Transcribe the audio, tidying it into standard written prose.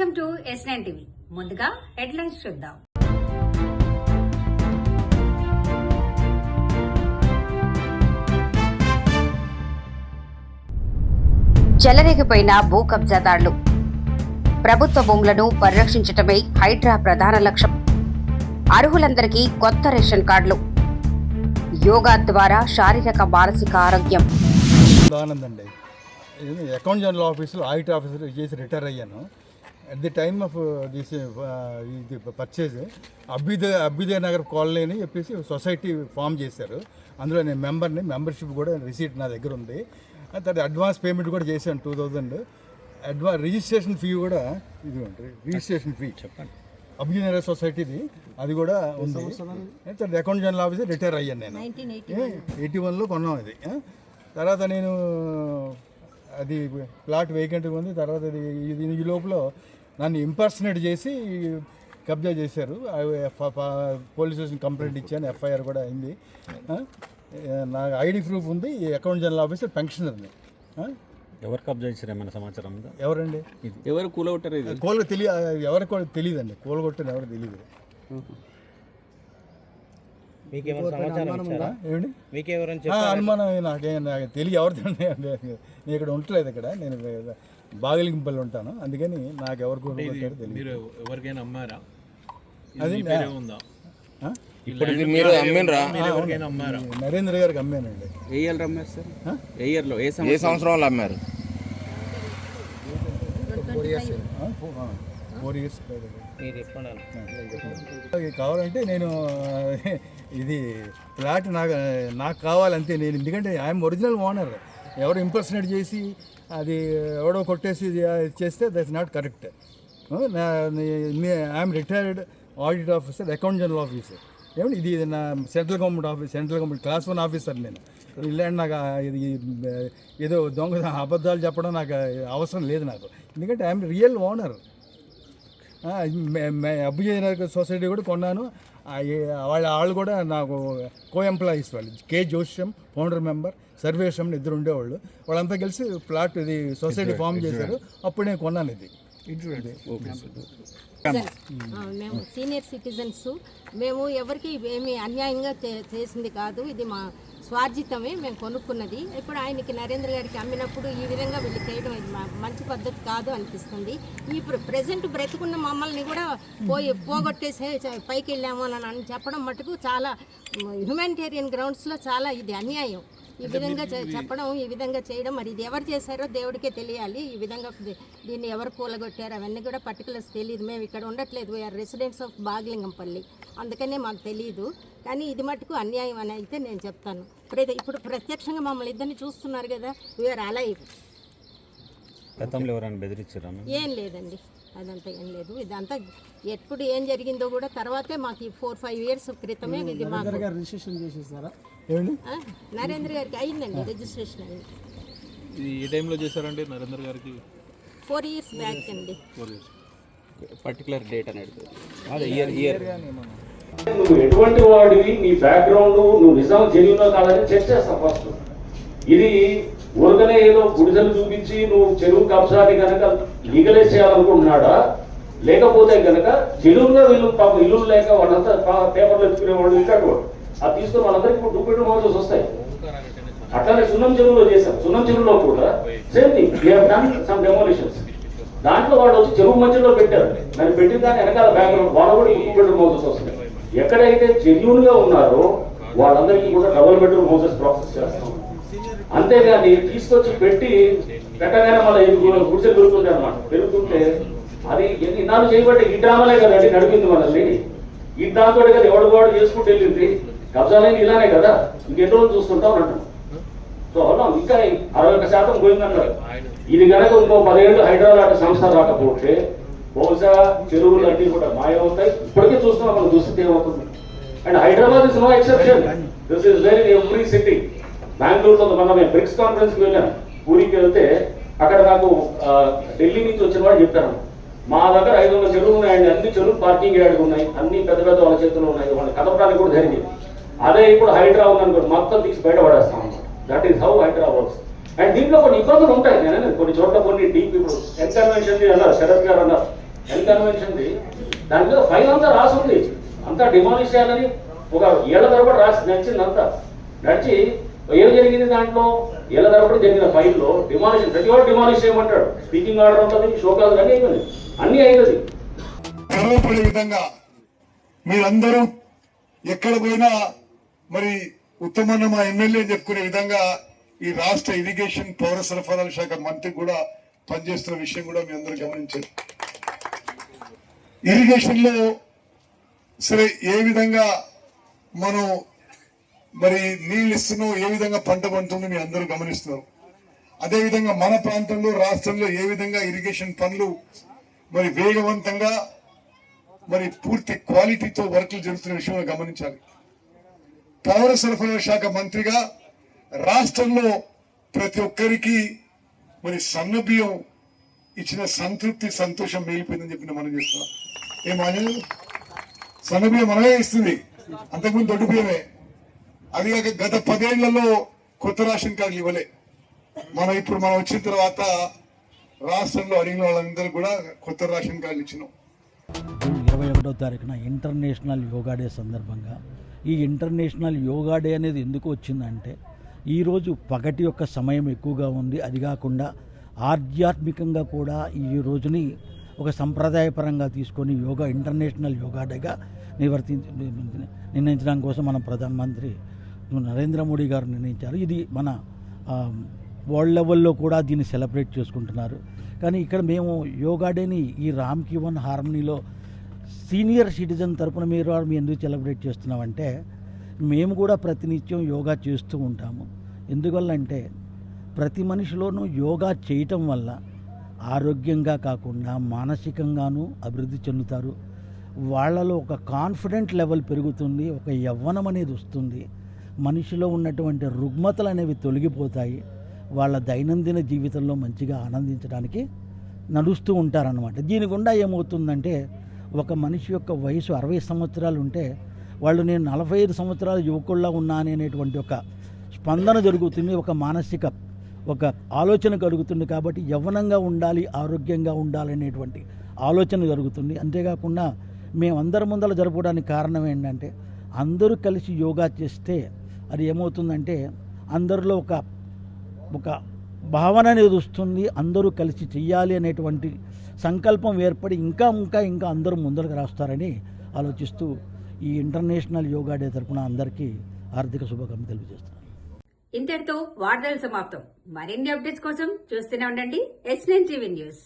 Welcome to S9 TV. ముందుగా headlines చూద్దాం. చెలరేగిపోయిన భూ కబ్జాదారులు. ప్రభుత్వ భూములను పరిరక్షించటమే హైడ్రా ప్రధాన లక్ష్యం. అర్హులందరికీ కొత్త రేషన్ కార్డులు. యోగా ద్వారా శారీరక మానసిక ఆరోగ్యం. ఆనందండి. అకౌంట్ జనరల్ ఆఫీసులో ఆడిట్ ఆఫీసర్ చేసి రిటైర్ అయ్యాను. At the time of this ఇది పర్చేజ్ అభ్యుదయ నగర్ కాలనీ అని చెప్పేసి సొసైటీ ఫామ్ చేశారు. అందులో నేను మెంబర్షిప్ కూడా రిసీట్ నా దగ్గర ఉంది. తర్వాత అడ్వాన్స్ పేమెంట్ కూడా చేశాను 2000. రిజిస్ట్రేషన్ ఫీ కూడా ఇది ఉంటుంది. రిజిస్ట్రేషన్ ఫీ చెప్పండి. అభ్యుదయ నగర్ సొసైటీది అది కూడా ఉంది. తర్వాత అకౌంట్ జనరల్ ఆఫీసర్ రిటైర్ అయ్యాను నేను. 1981లో కొన్నాం అది. తర్వాత నేను అది ప్లాట్ వేకెంట్ ఉంది. తర్వాత ఈ లోపల నన్ను ఇంపర్సనేట్ చేసి కబ్జా చేశారు. పోలీస్ స్టేషన్ కంప్లైంట్ ఇచ్చాను. ఎఫ్ఐఆర్ కూడా అయింది. నాకు ఐడి ప్రూఫ్ ఉంది. ఈ అకౌంట్ జనరల్ ఆఫీసర్ పెన్షనర్ని. ఎవరు కబ్జా చేశారు ఏమైనా సమాచారం ఉందా? ఎవరండి? ఎవరు కూలగొట్టారు? ఎవరికి కూడా తెలియదండి. కూలగొట్టారు ఎవరు తెలియదు. అనుమానం నాకు తెలియ ఎవరితో నేను ఇక్కడ ఉండలేదు. ఇక్కడ నేను బాగలింపల్లి ఉంటాను. అందుకని నాకు ఎవరు కూలగొట్టారో తెలియదు. ఎవరికైనా అమ్మారా? అది నరేంద్ర గారికి అమ్మానండి. ఏ ఇయర్ అమ్మారు సార్? ఏ ఇయర్లో ఏ సంవత్సరంలో అమ్మారు? 4 years. కావాలంటే నేను ఇది ఫ్లాట్ నాకు కావాలంతే. నేను ఎందుకంటే ఐఎమ్ ఒరిజినల్ ఓనర్. ఎవరు ఇంపర్సనేట్ చేసి అది ఎవడో కొట్టేసి చేస్తే that's not correct. I'm retired audit officer, account general officer. ఏమండి ఇది నా సెంట్రల్ గవర్నమెంట్ క్లాస్ 1 ఆఫీసర్ నేను. ఇలాంటి నాకు ఇది ఏదో దొంగ అబద్ధాలు చెప్పడం నాకు అవసరం లేదు నాకు. ఎందుకంటే ఐఎమ్ రియల్ ఓనర్. అభ్యుదయ నగర్ సొసైటీ కూడా కొన్నాను. వాళ్ళు కూడా నాకు ఎంప్లాయీస్ వాళ్ళు. కే జోష్యం ఫౌండర్ మెంబర్, సర్వేశం ఇద్దరు ఉండేవాళ్ళు. వాళ్ళంతా కలిసి ప్లాట్ ఇది సొసైటీ ఫామ్ చేశారు. అప్పుడు నేను కొన్నాను ఇది. మేము సీనియర్ సిటిజన్స్. మేము ఎవరికి ఏమి అన్యాయంగా చేసింది కాదు. ఇది మా స్వార్జితమే, మేము కొనుక్కున్నది. ఇప్పుడు ఆయనకి నరేంద్ర గారికి అమ్మినప్పుడు ఈ విధంగా వీళ్ళు చేయడం ఇది మంచి పద్ధతి కాదు అనిపిస్తుంది. ఈ ప్రజెంట్ బ్రతుకున్న మమ్మల్ని కూడా పోగొట్టేసి పైకి వెళ్ళాము అని చెప్పడం మటుకు చాలా హ్యూమానిటేరియన్ గ్రౌండ్స్లో చాలా ఇది అన్యాయం. ఈ విధంగా చెప్పడం, ఈ విధంగా చేయడం, మరి ఇది ఎవరు చేశారో దేవుడికే తెలియాలి. ఈ విధంగా దీన్ని ఎవరు కూలగొట్టారు అవన్నీ కూడా పర్టికులర్స్ తెలియదు. మేము ఇక్కడ ఉండట్లేదు. We are residents of Baglingampally. అందుకనే మాకు తెలియదు. కానీ ఇది మటుకు అన్యాయం అని అయితే నేను చెప్తాను. ఇప్పుడు ప్రత్యక్షంగా మమ్మల్ని ఇద్దరిని చూస్తున్నారు కదా. We are alive. గతంలో ఎవరైనా బెదిరించారా? ఏం లేదండి, అదంతా ఏం లేదు. ఇదంతా ఎప్పుడు ఏం జరిగిందో కూడా తర్వాతే మాకు 4-5 years క్రితమే ఇది మాకు రిజిస్ట్రేషన్ చేసేసారా? నరేంద్ర గారికి అయిందండి రిజిస్ట్రేషన్ అయింది. ఇది ఏ టైంలో చేశారండి నరేంద్ర గారికి? 4 years బ్యాక్ అండి. 4 years. పర్టికులర్ డేట్ అనేది ఇయర్. నువ్వు ఎటువంటి వాడివి, నీ బ్యాక్గ్రౌండ్, నువ్వు నిజం జెన్యూనో కాదని చెక్ చేస్తాం ఫస్ట్. ఇది ఊరకనే ఏదో గుడిసెలు చూపించి నువ్వు చెరువు కబ్జాని కనుక లీగలైజ్ చేయాలనుకుంటున్నాడా, లేకపోతే కనుక జెన్యూన్గా వీళ్ళు పాప ఇల్లు లేక వాళ్ళంతా పేపర్లు ఎత్తుకునే వాళ్ళు ఇంకటి అది తీసుకుని వాళ్ళందరికీ ఇప్పుడు డూప్లికేట్ మోడల్స్ వస్తాయి. అట్లానే సున్నం చెరువులో చేశాం. సున్నం చెరువులో కూడా same thing. We have done some demolitions. దాంట్లో వాళ్ళు వచ్చి చెరువు మధ్యలో పెట్టారు. దాన్ని పెట్టిన దాన్ని వెనకాల బ్యాక్గ్రౌండ్ వాళ్ళు కూడా డూప్లికేట్ మోడల్స్ వస్తాయి. ఎక్కడైతే జెన్యూన్ గా ఉన్నారో వాళ్ళందరికీ కూడా డబుల్ బెడ్రూమ్ హౌసెస్ ప్రాసెస్ చేస్తాం. అంతేగాని తీసుకొచ్చి పెట్టగానే మళ్ళీ గుడిసెలు పెరుగుతుంటాయి అన్నమాట. పెరుగుతుంటే అది ఇన్నాళ్ళు చేయబట్టి ఈ డ్రామాలే కదండి నడిపింది మనల్ని. ఈ డ్రామాతో కదా ఎవడు చేసుకుంటూ వెళ్ళింది. కబ్జాలైంది ఇలానే కదా. ఇంకెన్ని రోజులు చూస్తుంటాం అంటాం. సో అలా ఇంకా 61% పోయిందన్నారు. ఇది కనుక ఇంకో 10 ఏళ్ళు హైదరాబాద్ సంస్థ రాకపోతే బహుశా చెరువులు అన్నీ కూడా మాయమవుతాయి. ఇప్పటికే చూస్తున్నాం మనం దుస్థితి ఏమవుతుంది. And Hyderabad is no exception. This is very every city. బెంగళూరులో మొన్న మేము బ్రిక్స్ కాన్ఫరెన్స్కి వెళ్ళాను. పూరికి వెళ్తే అక్కడ నాకు ఢిల్లీ నుంచి వచ్చిన వాడు చెప్పాను, మా దగ్గర 500 చెరువులు ఉన్నాయండి. అన్ని చెరువులు పార్కింగ్ యార్డ్లు ఉన్నాయి. అన్ని పెద్ద పెద్ద వాళ్ళ చేతులు ఉన్నాయి. వాళ్ళని కదపడానికి కూడా జరిగింది. అదే ఇప్పుడు హైడ్రా ఉందనుకో మొత్తం తీసి బయట పడేస్తాం. That is how HYDRAA works. And దీంట్లో కొన్ని ఇబ్బందులు ఉంటాయి. నేను కొన్ని చోట్ల కొన్ని డీప్ ఇప్పుడు ఎన్కన్వెన్షన్ అన్నారు, శరత్ గారు అన్నారు, హెల్త్ కన్వెన్షన్ది. దాని మీద ఫైల్ అంతా రాసింది, అంతా డిమాలిష్ చేయాలని ఒక ఏళ్ల తరబడి రాసి నడిచింది. అంతా నడిచి ఏం జరిగింది దాంట్లో, ఏళ్ల తరబడి జరిగిన ఫైల్లో డిమాలిషన్, ప్రతి వాడు డిమాలిష్ చేయమంటాడు. స్పీకింగ్ ఆర్డర్ ఉంటుంది, షోకాలు అన్నీ అయిపోయింది, అన్నీ అయినది. గర్వపడే విధంగా మీరందరూ ఎక్కడ పోయినా మరి ఉత్తమన్న మా ఎమ్మెల్యే చెప్పుకునే విధంగా ఈ రాష్ట్ర ఇరిగేషన్ పౌర సరఫరాల శాఖ మంత్రి కూడా పనిచేస్తున్న విషయం కూడా మీ అందరూ గమనించారు. ఇరిగేషన్ లో సరే ఏ విధంగా మనం మరి నీళ్ళు ఇస్తున్నాం, ఏ విధంగా పంట పండుతుందో మీ అందరూ గమనిస్తున్నారు. అదేవిధంగా మన ప్రాంతంలో రాష్ట్రంలో ఏ విధంగా ఇరిగేషన్ పనులు మరి వేగవంతంగా మరి పూర్తి క్వాలిటీతో వర్కులు జరుగుతున్న విషయంలో గమనించాలి. పౌర సరఫరాల శాఖ మంత్రిగా రాష్ట్రంలో ప్రతి ఒక్కరికి మరి సన్న బియ్యం ఇచ్చిన సంతృప్తి సంతోషం మిగిలిపోయిందని చెప్పి మనం చేస్తున్నాం. ఏం ఆంజనేయులు, సన్న బియ్యం మనమే ఇస్తుంది, అంతకుముందు దొడ్డు బియ్యమే. అది కాక గత 10 ఏళ్లలో కొత్త రేషన్ కార్డులు ఇవ్వలే. మనం వచ్చిన తర్వాత రాష్ట్రంలో అడిగిన వాళ్ళందరూ కూడా కొత్త రేషన్ కార్డులు ఇచ్చినాం. 21వ తారీఖున ఇంటర్నేషనల్ యోగా డే సందర్భంగా ఈ ఇంటర్నేషనల్ యోగా డే అనేది ఎందుకు వచ్చిందంటే ఈరోజు పగటి యొక్క సమయం ఎక్కువగా ఉంది. అది కాకుండా ఆధ్యాత్మికంగా కూడా ఈ రోజుని ఒక సంప్రదాయపరంగా తీసుకొని ఇంటర్నేషనల్ యోగా డేగా నిర్ణయించడం కోసం మన ప్రధానమంత్రి నరేంద్ర మోడీ గారు నిర్ణయించారు. ఇది మన వరల్డ్ లెవెల్లో కూడా దీన్ని సెలబ్రేట్ చేసుకుంటున్నారు. కానీ ఇక్కడ మేము యోగా డేని ఈ రామ్ కి వన్ హార్మనీలో సీనియర్ సిటిజన్ తరపున మీరు ఎందుకు సెలబ్రేట్ చేస్తున్నామంటే మేము కూడా ప్రతినిత్యం యోగా చేస్తూ ఉంటాము. ఎందువల్ల అంటే ప్రతి మనిషిలోనూ యోగా చేయటం వల్ల ఆరోగ్యంగా కాకుండా మానసికంగానూ అభివృద్ధి చెందుతారు. వాళ్ళలో ఒక కాన్ఫిడెంట్ లెవెల్ పెరుగుతుంది, ఒక యవ్వనం అనేది వస్తుంది, మనిషిలో ఉన్నటువంటి రుగ్మతలు అనేవి తొలగిపోతాయి. వాళ్ళ దైనందిన జీవితంలో మంచిగా ఆనందించడానికి నడుస్తూ ఉంటారన్నమాట. దీని గుండా ఏమవుతుందంటే ఒక మనిషి యొక్క వయసు 60 సంవత్సరాలు ఉంటే వాళ్ళు నేను 45 సంవత్సరాల యువకుల్లా ఉన్నాను అనేటువంటి ఒక స్పందన జరుగుతుంది, ఒక మానసిక ఒక ఆలోచన కలుగుతుంది. కాబట్టి యవ్వనంగా ఉండాలి, ఆరోగ్యంగా ఉండాలి అనేటువంటి ఆలోచన జరుగుతుంది. అంతేకాకుండా మేమందరి ముందర జరపడానికి కారణం ఏంటంటే అందరూ కలిసి యోగా చేస్తే అది ఏమవుతుందంటే అందరిలో ఒక భావన అనేది వస్తుంది. అందరూ కలిసి చెయ్యాలి అనేటువంటి సంకల్పం ఏర్పడి ఇంకా అందరూ ముందరకు రాస్తారని ఆలోచిస్తూ ఈ ఇంటర్నేషనల్ యోగా డే తరపున అందరికీ ఆర్థిక శుభాకాంక్షలు తెలియజేస్తున్నాను. ఇంతటితో వార్తలు సమాప్తం. మరిన్ని అప్డేట్స్ కోసం చూస్తూనే ఉండండి S9 టీవీ న్యూస్.